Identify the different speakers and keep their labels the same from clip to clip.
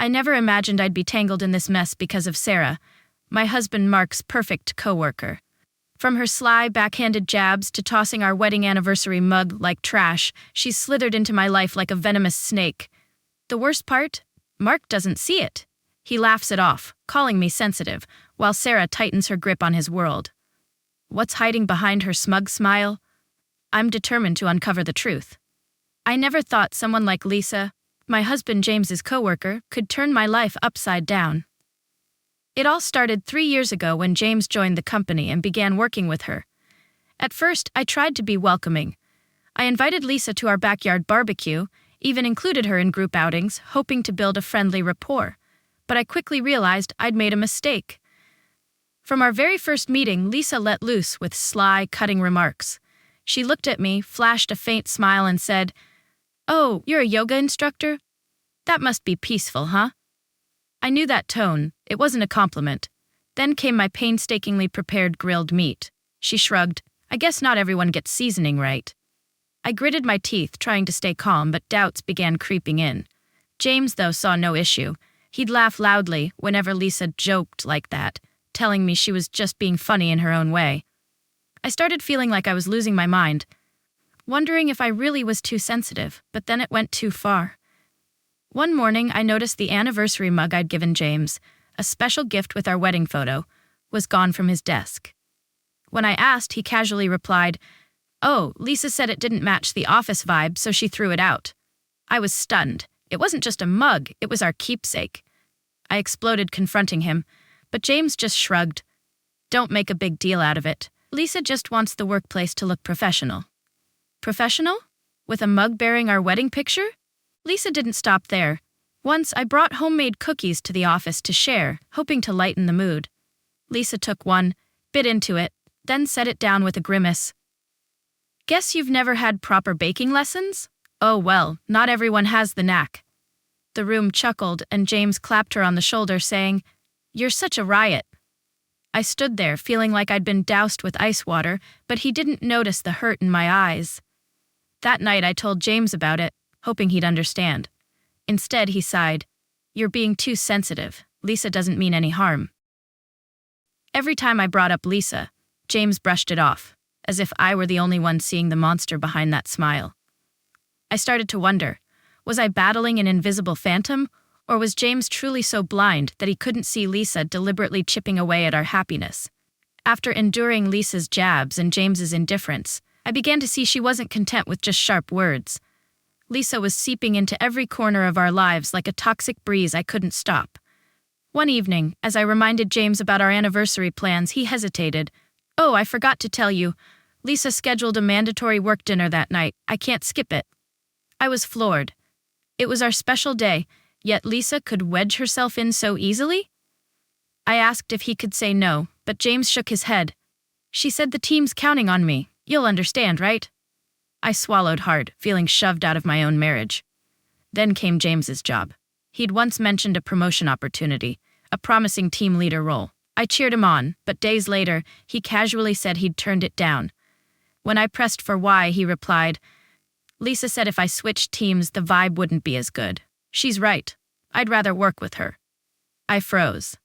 Speaker 1: I never imagined I'd be tangled in this mess because of Sarah, my husband Mark's perfect coworker. From her sly, backhanded jabs to tossing our wedding anniversary mug like trash, she's slithered into my life like a venomous snake. The worst part? Mark doesn't see it. He laughs it off, calling me sensitive, while Sarah tightens her grip on his world. What's hiding behind her smug smile? I'm determined to uncover the truth. I never thought someone like Lisa, my husband James's coworker, could turn my life upside down. It all started 3 years ago when James joined the company and began working with her. At first, I tried to be welcoming. I invited Lisa to our backyard barbecue, even included her in group outings, hoping to build a friendly rapport. But I quickly realized I'd made a mistake. From our very first meeting, Lisa let loose with sly, cutting remarks. She looked at me, flashed a faint smile, and said, "Oh, you're a yoga instructor? That must be peaceful, huh?" I knew that tone. It wasn't a compliment. Then came my painstakingly prepared grilled meat. She shrugged. I guess not everyone gets seasoning right. I gritted my teeth, trying to stay calm, but doubts began creeping in. James, though, saw no issue. He'd laugh loudly whenever Lisa joked like that, telling me she was just being funny in her own way. I started feeling like I was losing my mind, wondering if I really was too sensitive, but then it went too far. One morning, I noticed the anniversary mug I'd given James, a special gift with our wedding photo, was gone from his desk. When I asked, he casually replied, "Oh, Lisa said it didn't match the office vibe, so she threw it out." I was stunned. It wasn't just a mug, it was our keepsake. I exploded, confronting him, but James just shrugged. "Don't make a big deal out of it. Lisa just wants the workplace to look professional." Professional? With a mug bearing our wedding picture? Lisa didn't stop there. Once, I brought homemade cookies to the office to share, hoping to lighten the mood. Lisa took one, bit into it, then set it down with a grimace. "Guess you've never had proper baking lessons? Oh well, not everyone has the knack." The room chuckled, and James clapped her on the shoulder, saying, "You're such a riot." I stood there, feeling like I'd been doused with ice water, but he didn't notice the hurt in my eyes. That night, I told James about it, hoping he'd understand. Instead, he sighed, "You're being too sensitive. Lisa doesn't mean any harm." Every time I brought up Lisa, James brushed it off, as if I were the only one seeing the monster behind that smile. I started to wonder, was I battling an invisible phantom, or was James truly so blind that he couldn't see Lisa deliberately chipping away at our happiness? After enduring Lisa's jabs and James's indifference, I began to see she wasn't content with just sharp words. Lisa was seeping into every corner of our lives like a toxic breeze I couldn't stop. One evening, as I reminded James about our anniversary plans, he hesitated. "Oh, I forgot to tell you. Lisa scheduled a mandatory work dinner that night. I can't skip it." I was floored. It was our special day, yet Lisa could wedge herself in so easily? I asked if he could say no, but James shook his head. "She said the team's counting on me. You'll understand, right?" I swallowed hard, feeling shoved out of my own marriage. Then came James's job. He'd once mentioned a promotion opportunity, a promising team leader role. I cheered him on, but days later, he casually said he'd turned it down. When I pressed for why, he replied, "Lisa said if I switched teams, the vibe wouldn't be as good. She's right. I'd rather work with her." I froze.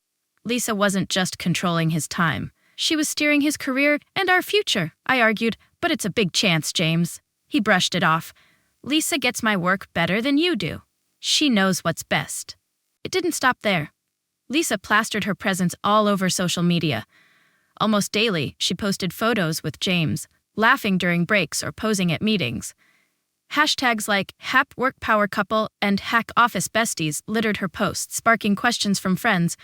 Speaker 1: Lisa wasn't just controlling his time. She was steering his career and our future, I argued, "But it's a big chance, James." He brushed it off. "Lisa gets my work better than you do. She knows what's best." It didn't stop there. Lisa plastered her presence all over social media. Almost daily, she posted photos with James, laughing during breaks or posing at meetings. Hashtags like #WorkPowerCouple and #OfficeBesties littered her posts, sparking questions from friends.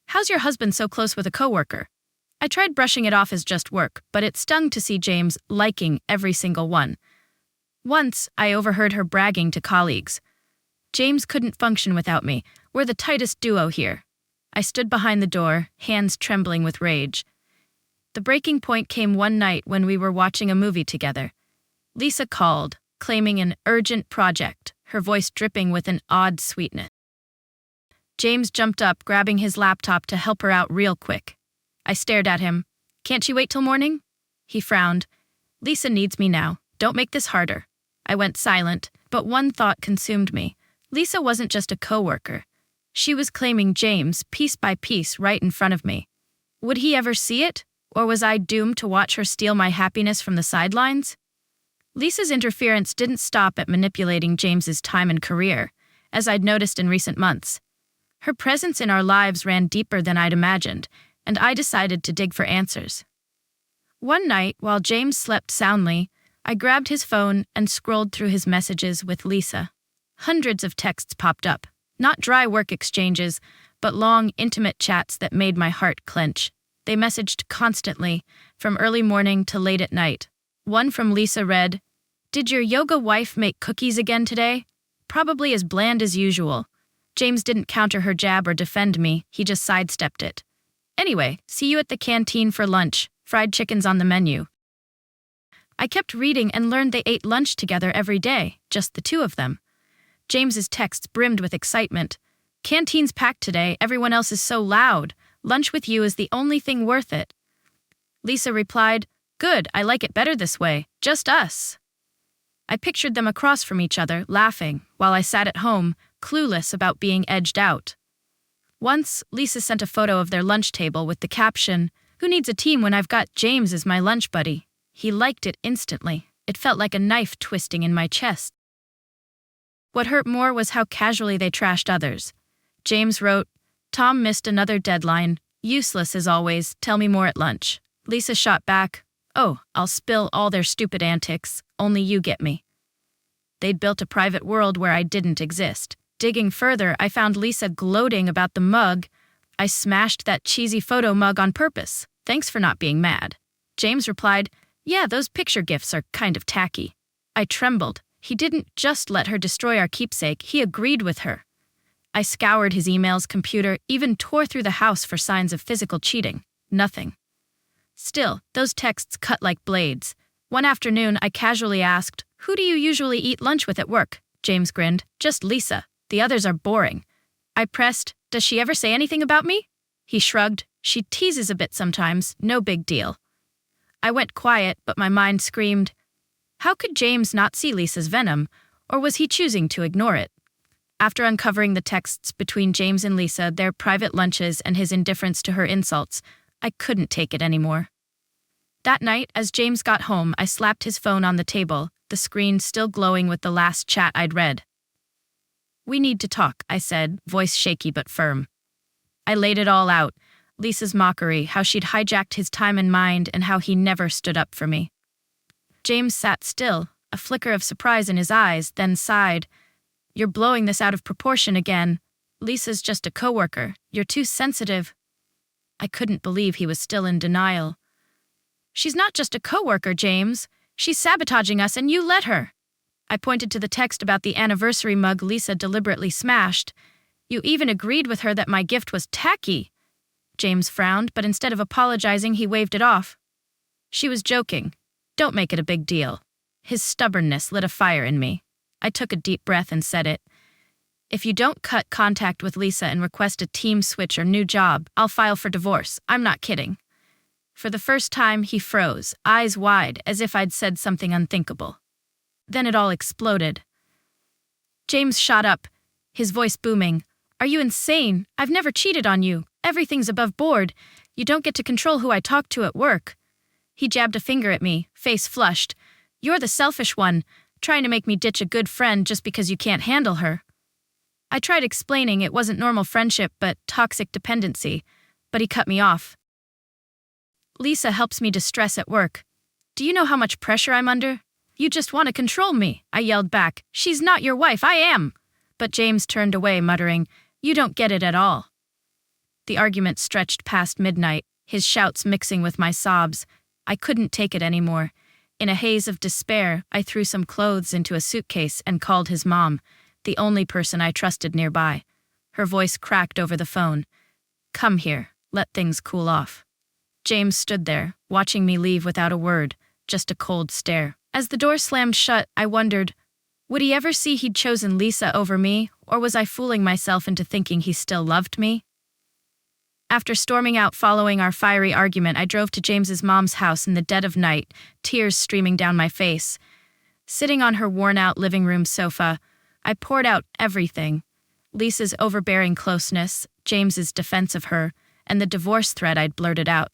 Speaker 1: "How's your husband so close with a coworker?" I tried brushing it off as just work, but it stung to see James liking every single one. Once, I overheard her bragging to colleagues. "James couldn't function without me. We're the tightest duo here." I stood behind the door, hands trembling with rage. The breaking point came one night when we were watching a movie together. Lisa called, claiming an urgent project, her voice dripping with an odd sweetness. James jumped up, grabbing his laptop to help her out real quick. I stared at him. "Can't you wait till morning?" He frowned. "Lisa needs me now. Don't make this harder." I went silent, but one thought consumed me. Lisa wasn't just a coworker. She was claiming James piece by piece right in front of me. Would he ever see it? Or was I doomed to watch her steal my happiness from the sidelines? Lisa's interference didn't stop at manipulating James's time and career, as I'd noticed in recent months. Her presence in our lives ran deeper than I'd imagined, and I decided to dig for answers. One night, while James slept soundly, I grabbed his phone and scrolled through his messages with Lisa. Hundreds of texts popped up, not dry work exchanges, but long, intimate chats that made my heart clench. They messaged constantly, from early morning to late at night. One from Lisa read, "Did your yoga wife make cookies again today? Probably as bland as usual." James didn't counter her jab or defend me, he just sidestepped it. "Anyway, see you at the canteen for lunch. Fried chicken's on the menu." I kept reading and learned they ate lunch together every day, just the two of them. James's texts brimmed with excitement. "Canteen's packed today, everyone else is so loud. Lunch with you is the only thing worth it." Lisa replied, "Good, I like it better this way, just us." I pictured them across from each other, laughing, while I sat at home, clueless about being edged out. Once, Lisa sent a photo of their lunch table with the caption, "Who needs a team when I've got James as my lunch buddy?" He liked it instantly. It felt like a knife twisting in my chest. What hurt more was how casually they trashed others. James wrote, "Tom missed another deadline. Useless as always. Tell me more at lunch." Lisa shot back, "Oh, I'll spill all their stupid antics. Only you get me." They'd built a private world where I didn't exist. Digging further, I found Lisa gloating about the mug. "I smashed that cheesy photo mug on purpose. Thanks for not being mad." James replied, "Yeah, those picture gifs are kind of tacky." I trembled. He didn't just let her destroy our keepsake, he agreed with her. I scoured his emails, computer, even tore through the house for signs of physical cheating. Nothing. Still, those texts cut like blades. One afternoon, I casually asked, "Who do you usually eat lunch with at work?" James grinned, "Just Lisa. The others are boring." I pressed, "Does she ever say anything about me?" He shrugged, "She teases a bit sometimes, no big deal." I went quiet, but my mind screamed, how could James not see Lisa's venom, or was he choosing to ignore it? After uncovering the texts between James and Lisa, their private lunches, and his indifference to her insults, I couldn't take it anymore. That night, as James got home, I slapped his phone on the table, the screen still glowing with the last chat I'd read. "We need to talk," I said, voice shaky but firm. I laid it all out, Lisa's mockery, how she'd hijacked his time and mind, and how he never stood up for me. James sat still, a flicker of surprise in his eyes, then sighed. "You're blowing this out of proportion again. Lisa's just a coworker. You're too sensitive." I couldn't believe he was still in denial. "She's not just a coworker, James. She's sabotaging us and you let her." I pointed to the text about the anniversary mug Lisa deliberately smashed. "You even agreed with her that my gift was tacky." James frowned, but instead of apologizing, he waved it off. "She was joking. Don't make it a big deal." His stubbornness lit a fire in me. I took a deep breath and said it. "If you don't cut contact with Lisa and request a team switch or new job, I'll file for divorce. I'm not kidding." For the first time, he froze, eyes wide, as if I'd said something unthinkable. Then it all exploded. James shot up, his voice booming. "Are you insane? I've never cheated on you. Everything's above board. You don't get to control who I talk to at work." He jabbed a finger at me, face flushed. "You're the selfish one, trying to make me ditch a good friend just because you can't handle her." I tried explaining it wasn't normal friendship but toxic dependency, but he cut me off. "Lisa helps me distress at work. Do you know how much pressure I'm under? You just want to control me," I yelled back. "She's not your wife, I am." But James turned away, muttering, "You don't get it at all." The argument stretched past midnight, his shouts mixing with my sobs. I couldn't take it anymore. In a haze of despair, I threw some clothes into a suitcase and called his mom, the only person I trusted nearby. Her voice cracked over the phone. "Come here, let things cool off." James stood there, watching me leave without a word, just a cold stare. As the door slammed shut, I wondered, would he ever see he'd chosen Lisa over me, or was I fooling myself into thinking he still loved me? After storming out following our fiery argument, I drove to James's mom's house in the dead of night, tears streaming down my face. Sitting on her worn-out living room sofa, I poured out everything. Lisa's overbearing closeness, James's defense of her, and the divorce threat I'd blurted out.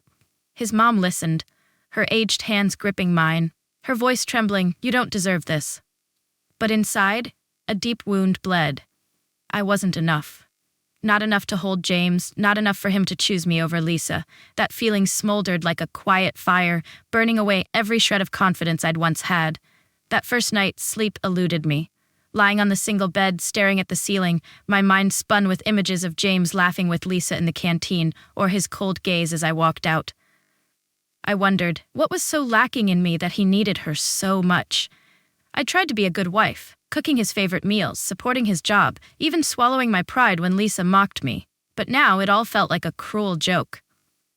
Speaker 1: His mom listened, her aged hands gripping mine, her voice trembling, "You don't deserve this." But inside, a deep wound bled. I wasn't enough. Not enough to hold James, not enough for him to choose me over Lisa. That feeling smoldered like a quiet fire, burning away every shred of confidence I'd once had. That first night, sleep eluded me. Lying on the single bed, staring at the ceiling, my mind spun with images of James laughing with Lisa in the canteen, or his cold gaze as I walked out. I wondered, what was so lacking in me that he needed her so much? I tried to be a good wife, cooking his favorite meals, supporting his job, even swallowing my pride when Lisa mocked me. But now it all felt like a cruel joke.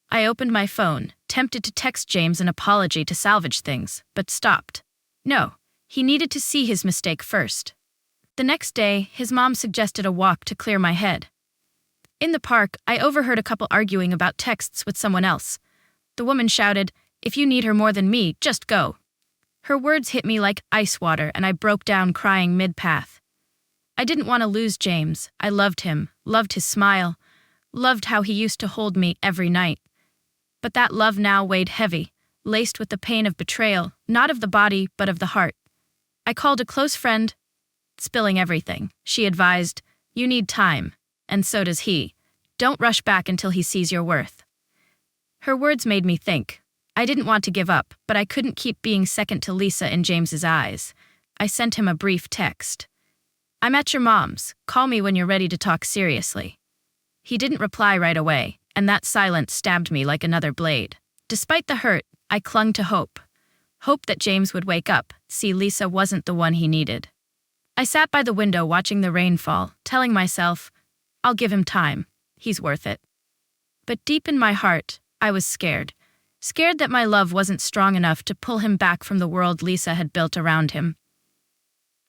Speaker 1: I opened my phone, tempted to text James an apology to salvage things, but stopped. No, he needed to see his mistake first. The next day, his mom suggested a walk to clear my head. In the park, I overheard a couple arguing about texts with someone else. The woman shouted, "If you need her more than me, just go." Her words hit me like ice water, and I broke down crying mid-path. I didn't want to lose James. I loved him, loved his smile, loved how he used to hold me every night. But that love now weighed heavy, laced with the pain of betrayal, not of the body, but of the heart. I called a close friend, spilling everything. She advised, "You need time, and so does he. Don't rush back until he sees your worth." Her words made me think. I didn't want to give up, but I couldn't keep being second to Lisa in James's eyes. I sent him a brief text. "I'm at your mom's. Call me when you're ready to talk seriously." He didn't reply right away, and that silence stabbed me like another blade. Despite the hurt, I clung to hope. Hope that James would wake up, see Lisa wasn't the one he needed. I sat by the window watching the rain fall, telling myself, I'll give him time. He's worth it. But deep in my heart, I was scared. Scared that my love wasn't strong enough to pull him back from the world Lisa had built around him.